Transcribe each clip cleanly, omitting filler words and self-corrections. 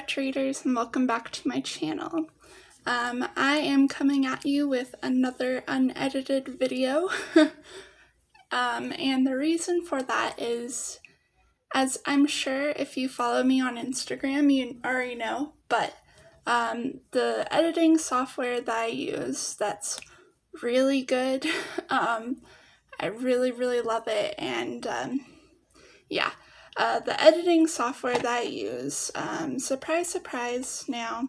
Dutch readers, and welcome back to my channel. I am coming at you with another unedited video, and the reason for that is, as I'm sure if you follow me on Instagram you already know, but the editing software that I use that's really good, I really love it, and yeah. The editing software that I use, surprise, surprise now,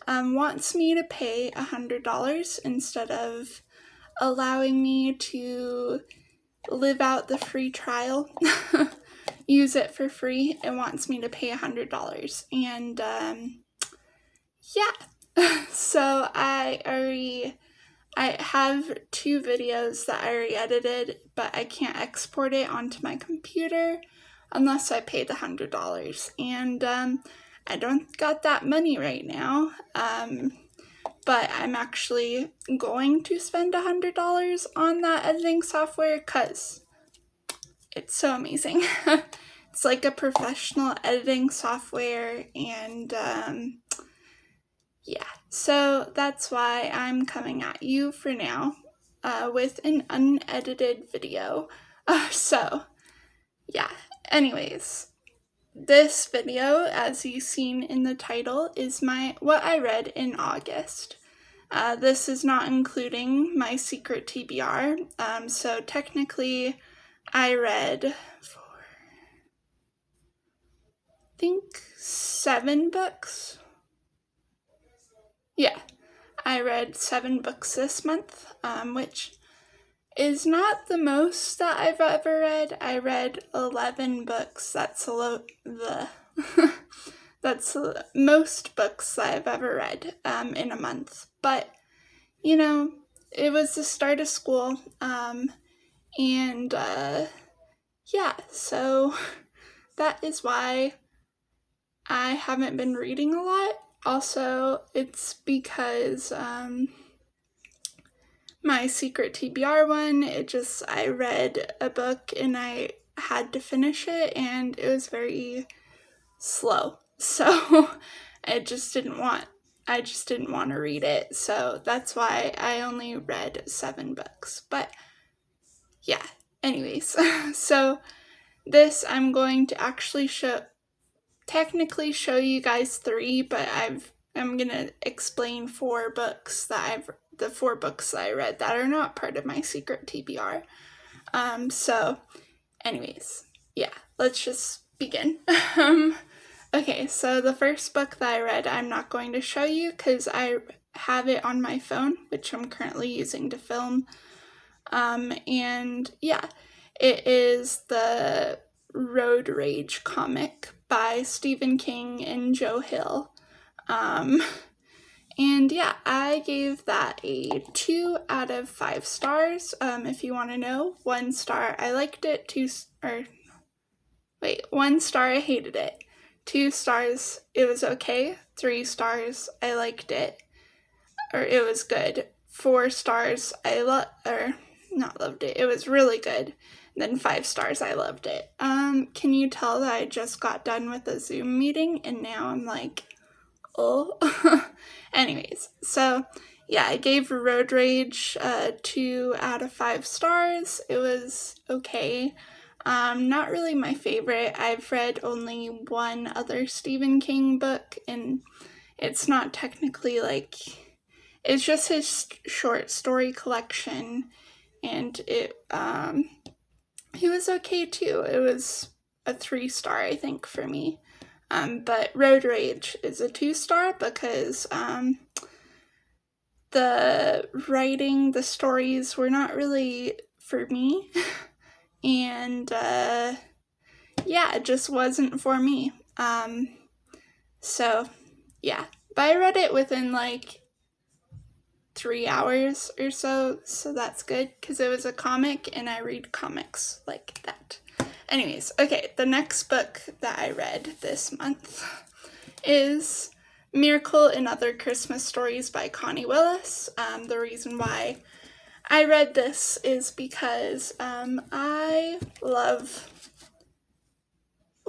wants me to pay $100 instead of allowing me to live out the free trial, use it for free. It wants me to pay $100. And, yeah. So I have 2 videos that I already edited, but I can't export it onto my computer unless I pay the $100, and I don't got that money right now, but I'm actually going to spend $100 on that editing software because it's so amazing. It's like a professional editing software, and yeah, so that's why I'm coming at you for now with an unedited video. So yeah. Anyways, this video, as you've seen in the title, is what I read in August. This is not including my secret TBR, so technically I read I think 7 books. Yeah, I read 7 books this month, which is not the most that I've ever read. I read 11 books. That's that's most books that I've ever read in a month. But, you know, it was the start of school, and yeah, so that is why I haven't been reading a lot. Also, it's because my secret TBR one, I read a book and I had to finish it, and it was very slow, so I just didn't want to read it, so that's why I only read 7 books. But yeah, anyways, so this I'm going to actually technically show you guys 3, but I'm gonna explain 4 books the 4 books that I read that are not part of my secret TBR. So anyways, yeah, let's just begin. Okay, so the first book that I read I'm not going to show you because I have it on my phone, which I'm currently using to film. And yeah, it is the Road Rage comic by Stephen King and Joe Hill. And yeah, I gave that a 2 out of 5 stars. If you want to know, 1 star I liked it, 1 star I hated it, 2 stars it was okay, 3 stars I liked it, or it was good, 4 stars I not loved it, it was really good, then 5 stars I loved it. Can you tell that I just got done with a Zoom meeting and now I'm like, oh. Anyways, so yeah, I gave Road Rage 2 out of 5 stars. It was okay. Not really my favorite. I've read only 1 other Stephen King book, and it's not technically it's just his short story collection, and it was okay too. It was a 3 star, I think, for me. But Road Rage is a 2 star because the writing, the stories were not really for me. And yeah, it just wasn't for me. So yeah, but I read it within 3 hours or so that's good because it was a comic and I read comics like that. Anyways, okay, the next book that I read this month is Miracle in Other Christmas Stories by Connie Willis. The reason why I read this is because I love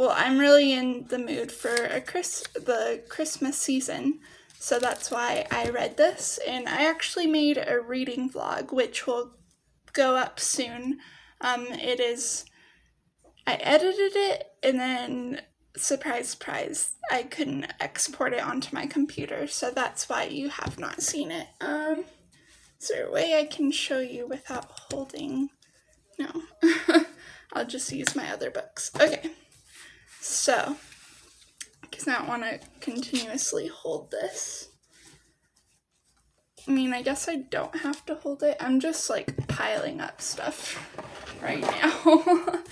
well, I'm really in the mood for the Christmas season, so that's why I read this, and I actually made a reading vlog, which will go up soon. I edited it, and then, surprise, surprise, I couldn't export it onto my computer, so that's why you have not seen it. Is there a way I can show you without holding? No. I'll just use my other books. Okay. So, because I don't want to continuously hold this. I mean, I guess I don't have to hold it. I'm just like piling up stuff right now.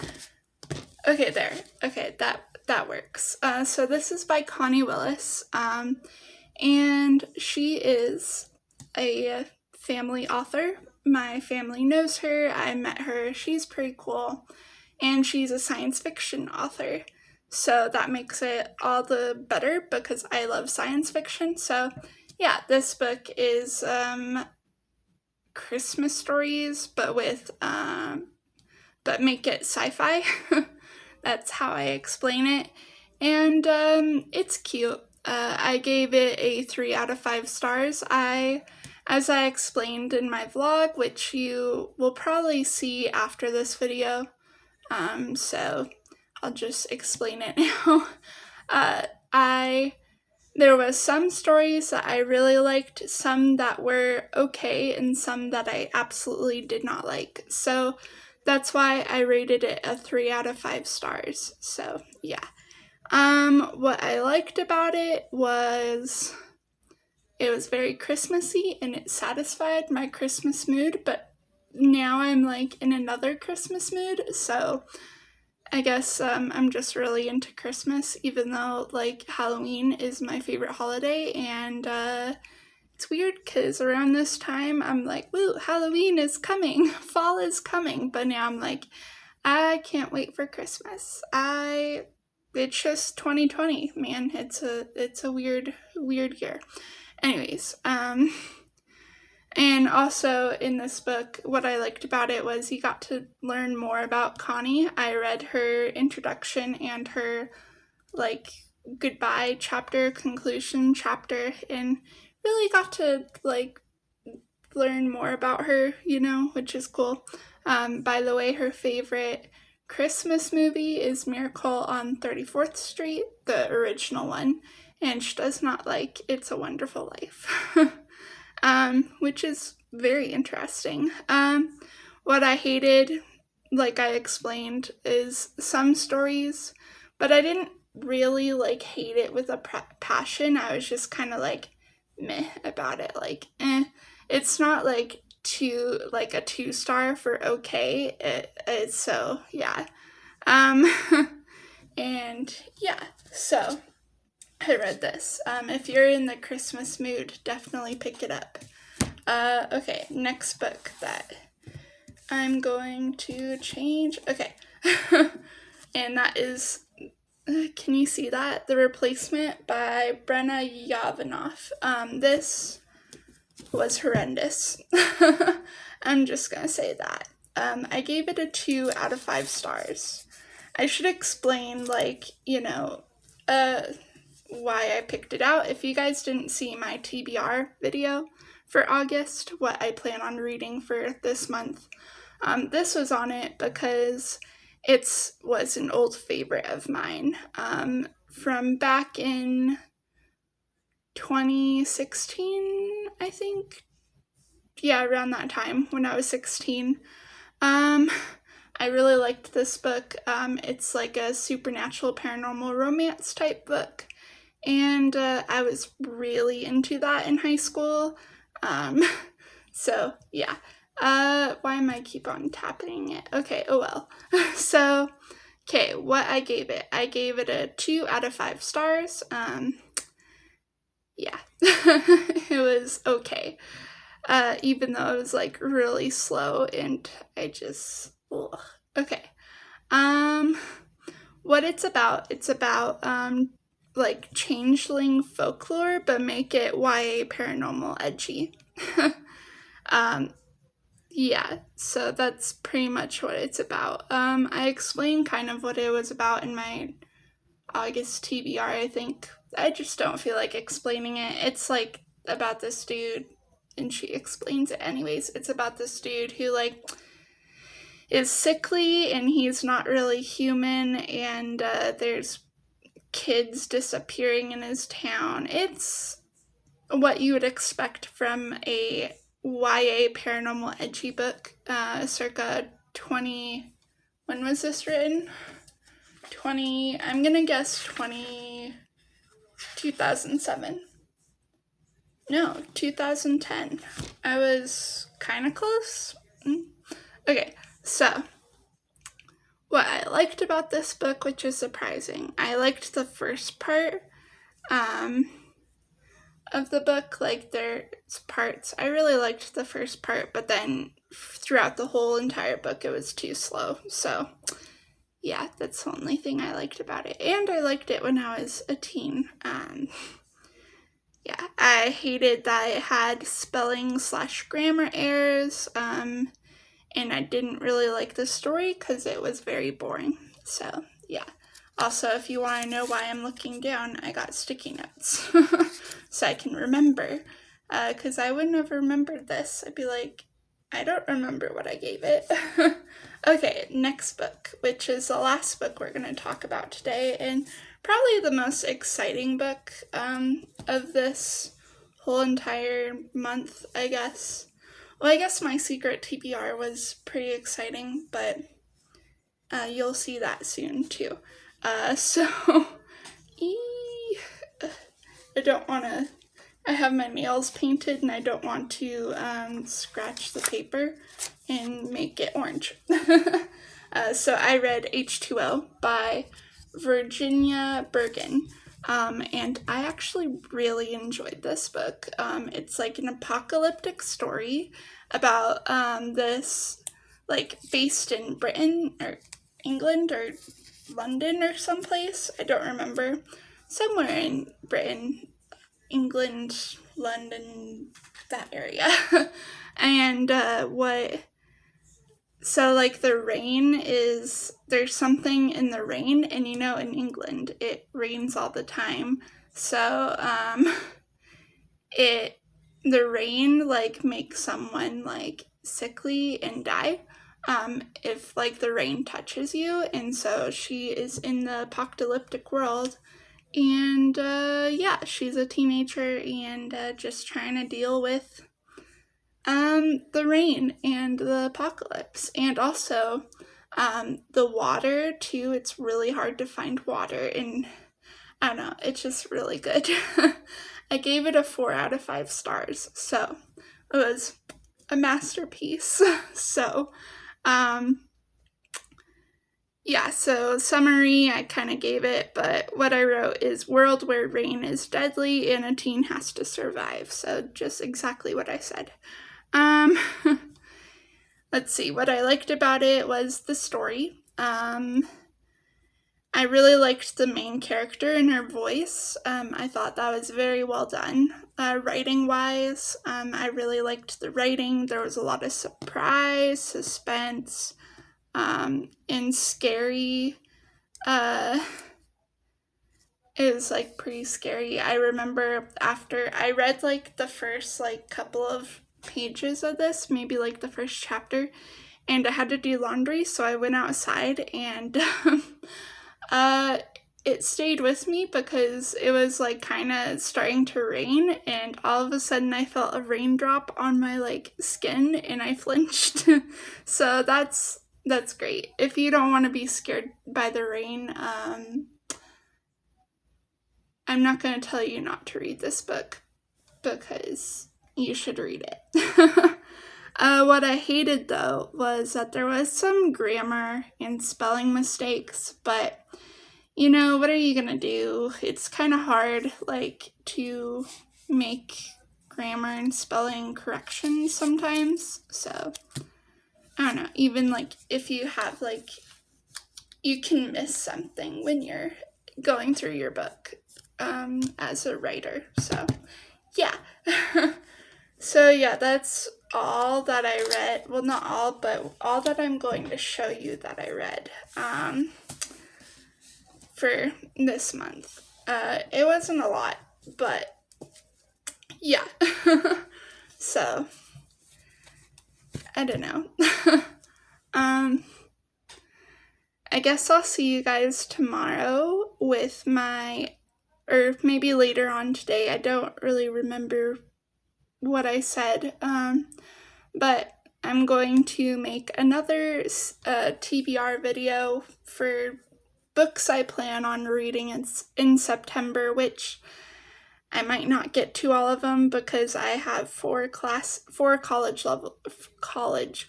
Okay, there. Okay, that works. So this is by Connie Willis, and she is a family author. My family knows her. I met her. She's pretty cool, and she's a science fiction author. So that makes it all the better because I love science fiction. So yeah, this book is Christmas stories, but make it sci-fi. That's how I explain it, and it's cute. I gave it a 3 out of 5 stars. As I explained in my vlog, which you will probably see after this video, so I'll just explain it now. There was some stories that I really liked, some that were okay, and some that I absolutely did not like. So that's why I rated it a 3 out of 5 stars. So yeah. What I liked about it was very Christmassy and it satisfied my Christmas mood, but now I'm like in another Christmas mood, so I guess I'm just really into Christmas, even though like Halloween is my favorite holiday, and it's weird because around this time I'm like, woo, Halloween is coming, fall is coming, but now I'm like, I can't wait for Christmas. It's just 2020, man. It's a weird year. Anyways, and also in this book, what I liked about it was you got to learn more about Connie. I read her introduction and her like goodbye chapter, conclusion chapter, and really got to like learn more about her, which is cool. By the way, her favorite Christmas movie is Miracle on 34th Street, the original one, and she does not like It's a Wonderful Life. Which is very interesting. What I hated, like I explained, is some stories, but I didn't really like hate it with a passion. I was just kind of like meh about it, like it's not like a 2-star for okay. It's so yeah. And yeah, so I read this. If you're in the Christmas mood, definitely pick it up. Okay, next book that I'm going to change. Okay. And that is, can you see that? The Replacement by Brenna Yavanoff. This was horrendous. I'm just gonna say that. I gave it a 2 out of 5 stars. I should explain, why I picked it out. If you guys didn't see my TBR video for August, what I plan on reading for this month, this was on it because it was an old favorite of mine from back in 2016, I think. Yeah, around that time when I was 16. I really liked this book. It's like a supernatural paranormal romance type book. And I was really into that in high school. So, yeah. Why am I keep on tapping it? Okay, oh well. So, okay, what I gave it. I gave it a 2 out of 5 stars. Yeah. It was okay. Even though it was, like, really slow and I just... Ugh. Okay. What it's about like changeling folklore, but make it YA paranormal edgy. Yeah, so that's pretty much what it's about. I explained kind of what it was about in my August TBR, I think. I just don't feel like explaining it. It's like about this dude, and she explains it anyways. It's about this dude who like is sickly and he's not really human, and there's kids disappearing in his town. It's what you would expect from a YA paranormal edgy book, circa 20. When was this written? I'm gonna guess 2007. No, 2010. I was kind of close. Okay, so what I liked about this book, which is surprising, I liked the first part of the book. Like, there's parts, I really liked the first part, but then throughout the whole entire book, it was too slow. So yeah, that's the only thing I liked about it. And I liked it when I was a teen. Yeah, I hated that it had spelling/grammar errors, and I didn't really like the story because it was very boring. So yeah. Also, if you want to know why I'm looking down, I got sticky notes so I can remember, because I wouldn't have remembered this. I'd be like, I don't remember what I gave it. Okay, next book, which is the last book we're going to talk about today, and probably the most exciting book of this whole entire month, I guess. Well, I guess my secret TBR was pretty exciting, but you'll see that soon too. So, I don't want to, I have my nails painted and I don't want to scratch the paper and make it orange. So I read H2O by Virginia Bergen, and I actually really enjoyed this book. It's like an apocalyptic story about this, like, based in Britain or England or London or someplace. I don't remember. Somewhere in Britain, England, London, that area. And so like the rain is, there's something in the rain, and you know in England it rains all the time. So the rain like makes someone like sickly and die if like the rain touches you. And so she is in the apocalyptic world, and yeah, she's a teenager and just trying to deal with the rain and the apocalypse. And also the water too. It's really hard to find water, and I don't know, it's just really good. I gave it a 4 out of 5 stars, so it was a masterpiece. So yeah, so summary, I kind of gave it, but what I wrote is world where rain is deadly and a teen has to survive. So just exactly what I said. Let's see, what I liked about it was the story. I really liked the main character and her voice. I thought that was very well done. Writing-wise, I really liked the writing. There was a lot of surprise, suspense, and scary. It was like pretty scary. I remember after I read like the first like couple of pages of this, maybe like the first chapter, and I had to do laundry, so I went outside, and it stayed with me because it was like kind of starting to rain, and all of a sudden I felt a raindrop on my like skin and I flinched. So that's great. If you don't want to be scared by the rain, I'm not going to tell you not to read this book, because you should read it. What I hated though was that there was some grammar and spelling mistakes, but you know, what are you gonna do? It's kind of hard, like, to make grammar and spelling corrections sometimes. So I don't know, even like if you have like, you can miss something when you're going through your book as a writer. So yeah. So yeah, that's all that I read. Well, not all, but all that I'm going to show you that I read. for this month. It wasn't a lot, but yeah. So, I don't know. I guess I'll see you guys tomorrow with or maybe later on today. I don't really remember what I said, but I'm going to make another TBR video for books I plan on reading in September, which I might not get to all of them because I have four college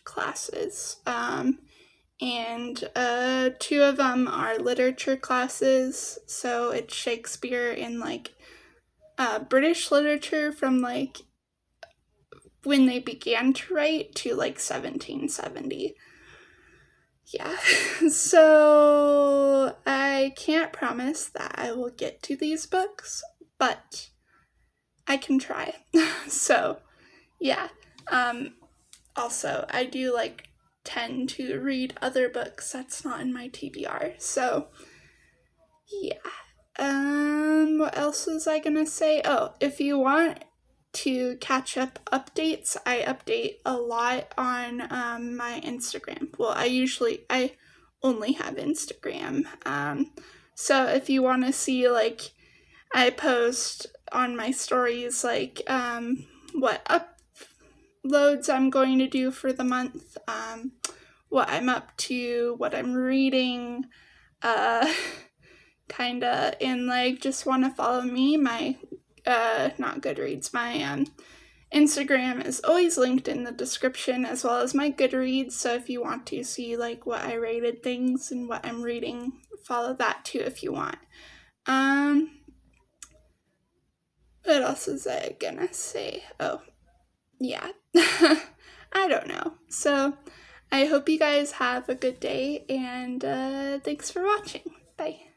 classes, and 2 of them are literature classes, so it's Shakespeare and like British literature from like when they began to write to like 1770. Yeah, so I can't promise that I will get to these books, but I can try. So, yeah. Also, I do like tend to read other books that's not in my TBR. So, yeah. What else was I gonna say? Oh, if you want to catch up updates, I update a lot on my Instagram. Well, I only have Instagram. So if you want to see, like, I post on my stories, like, what uploads I'm going to do for the month, what I'm up to, what I'm reading, kinda, and, like, just want to follow me, my, not Goodreads, my, Instagram is always linked in the description, as well as my Goodreads, so if you want to see, like, what I rated things and what I'm reading, follow that too if you want. What else was I gonna say? Oh, yeah. I don't know. So, I hope you guys have a good day, and thanks for watching. Bye.